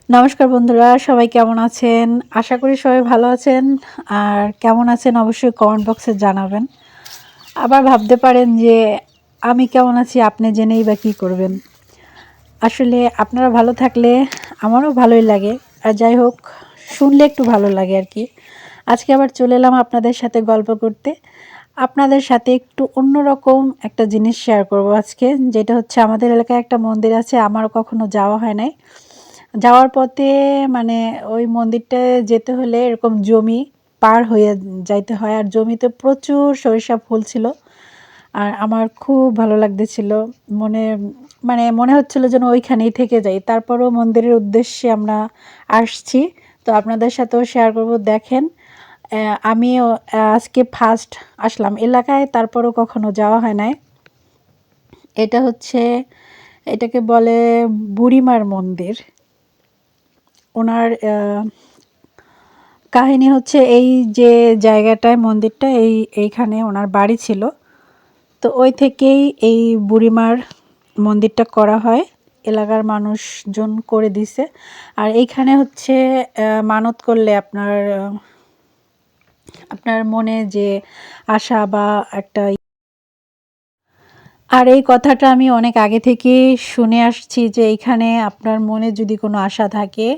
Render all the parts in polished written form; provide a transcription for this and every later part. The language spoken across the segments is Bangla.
নমস্কার বন্ধুরা, সবাই কেমন আছেন? আশা করি সবাই ভালো আছেন। আর কেমন আছেন অবশ্যই কমেন্ট বক্সে জানাবেন। আবার ভাবতে পারেন যে আমি কেমন আছি আপনি জেনেই বা কী করবেন। আসলে আপনারা ভালো থাকলে আমারও ভালোই লাগে। আর যাই হোক, শুনলে একটু ভালো লাগে আর কি। আজকে আবার চলে এলাম আপনাদের সাথে গল্প করতে। আপনাদের সাথে একটু অন্যরকম একটা জিনিস শেয়ার করব আজকে, যেটা হচ্ছে আমাদের এলাকায় একটা মন্দির আছে, আমারও কখনো যাওয়া হয় নাই। যাওয়ার পথে মানে ওই মন্দিরটায় যেতে হলে এরকম জমি পার হয়ে যাইতে হয়, আর জমিতে প্রচুর সরিষা ফুল ছিল। আর আমার খুব ভালো লাগতেছিল, মনে মনে হচ্ছিল যেন ওইখানেই থেকে যাই। তারপরও মন্দিরের উদ্দেশ্যে আমরা আসছি, তো আপনাদের সাথেও শেয়ার করব। দেখেন, আমিও আজকে ফার্স্ট আসলাম এলাকায়, তারপরও কখনো যাওয়া হয় নাই। এটা হচ্ছে, এটাকে বলে বুড়িমার মন্দির। ওনার কাহিনী হচ্ছে এই যে জায়গাটায় মন্দিরটা, এইখানে ওনার বাড়ি ছিল। তো ওই থেকেই এই বুড়িমার মন্দিরটা করা হয়, এলাকার মানুষজন করে দিছে। আর এইখানে হচ্ছে মানত করলে আপনার মনে যে আশা বা একটা, আর এই কথাটা আমি অনেক আগে থেকে শুনে আসছি যে এইখানে আপনার মনে যদি কোনো আশা থাকে,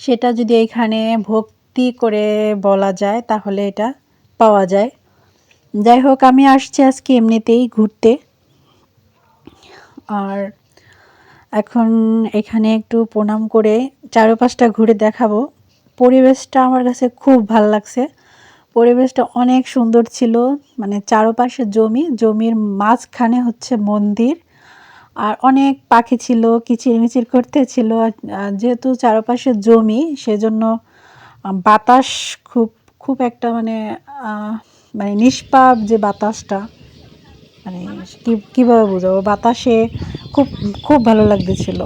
সেটা যদি এইখানে ভক্তি করে বলা যায় তাহলে এটা পাওয়া যায়। যাই হোক, আমি আসছি আজকে এমনিতেই ঘুরতে। আর এখন এখানে একটু প্রণাম করে চারপাশটা ঘুরে দেখাবো। পরিবেশটা আমার কাছে খুব ভালো লাগছে। পরিবেশটা অনেক সুন্দর ছিল, মানে চারপাশে জমি, জমির মাঝখানে হচ্ছে মন্দির। আর অনেক পাখি ছিল, কিচিরমিচির করতেছিল। যেহেতু চারপাশে জমি, সেজন্য বাতাস খুব খুব একটা মানে নিষ্পাপ যে বাতাসটা, মানে কীভাবে বোঝাবো, বাতাসে খুব খুব ভালো লাগতেছিল।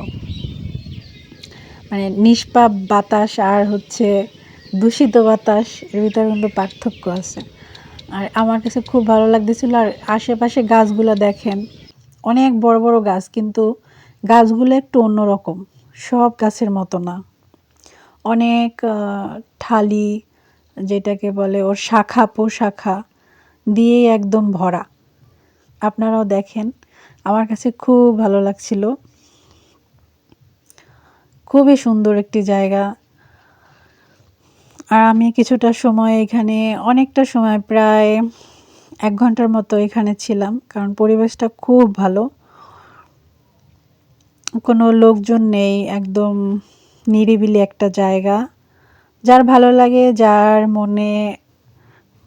মানে নিষ্পাপ বাতাস আর হচ্ছে দূষিত বাতাস, এর ভিতরে কিন্তু পার্থক্য আছে। আর আমার কাছে খুব ভালো লাগতেছিল। আর আশেপাশে গাছগুলো দেখেন, অনেক বড় বড় গাছ, কিন্তু গাছগুলো একটু অন্যরকম, সব গাছের মতো না। অনেক ঠালি, যেটাকে বলে ওর শাখা প্রশাখা দিয়েই একদম ভরা। আপনারাও দেখেন, আমার কাছে খুব ভালো লাগছিল। খুবই সুন্দর একটি জায়গা। আর আমি কিছুটা সময় এখানে, অনেকটা সময়, প্রায় 1 ঘন্টার মতো এখানে ছিলাম, কারণ পরিবেশটা খুব ভালো। কোনো লোকজন নেই, একদম নিরিবিলি একটা জায়গা। যার ভালো লাগে, যার মনে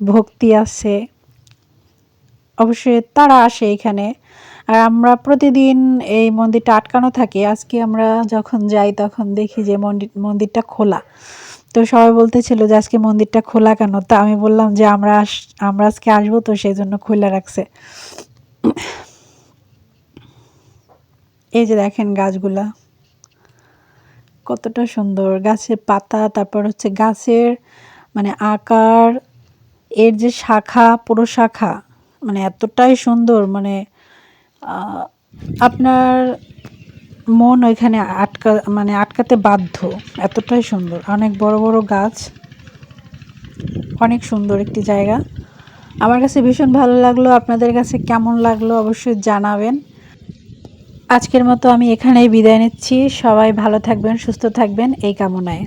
ভক্তি আছে, অবশ্যই তারা আসে এখানে। আর আমরা প্রতিদিন এই মন্দিরটা আটকানো থাকে। আজকে আমরা যখন যাই তখন দেখি যে মন্দিরটা খোলা। তো সবাই বলতেছিল যে আজকে মন্দিরটা খোলা কেন? তা আমি বললাম যে আমরা আজকে আসবো, তো সেই জন্য খোলা রাখছে। এই যে দেখেন গাছগুলা কতটা সুন্দর, গাছের পাতা, তারপর হচ্ছে গাছের আকার, এর যে শাখা প্রশাখা, এতটাই সুন্দর, আপনার মন ওইখানে আটকাতে বাধ্য, এতটাই সুন্দর। অনেক বড় বড় গাছ, অনেক সুন্দর একটি জায়গা। আমার কাছে ভীষণ ভালো লাগলো। আপনাদের কাছে কেমন লাগলো অবশ্যই জানাবেন। আজকের মতো আমি এখানেই বিদায় নিচ্ছি। সবাই ভালো থাকবেন, সুস্থ থাকবেন, এই কামনায়।